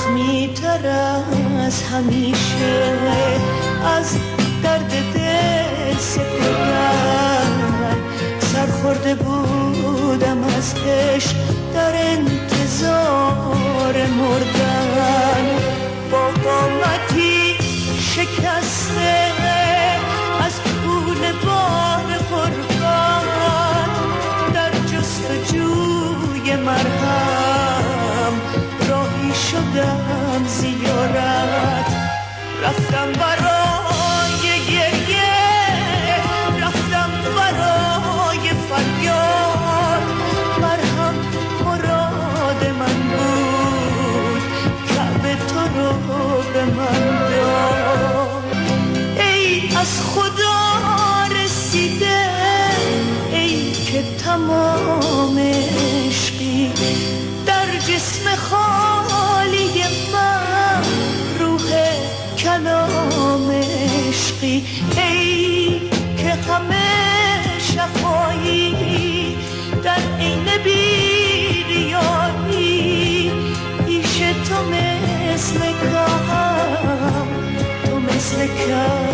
زخمی تر از همیشه از درد دل سپردن. سرخورده بودم از عشق در انتظار مردن. با قامتی شکسته از پول بار قربان در جستجوی مرهم راهی شدم زیارت. رفتم برای گریه، رفتم برای فریاد. مرهم مراد من بود، کعبه تو رو به من داد. ای از خدا رسیده، ای که تمام عشقی در جسم خالی من، روح کلام عشقی. ای که همه شفایی در عین بیریایی. پیش تو مثل کم، تو مثل کم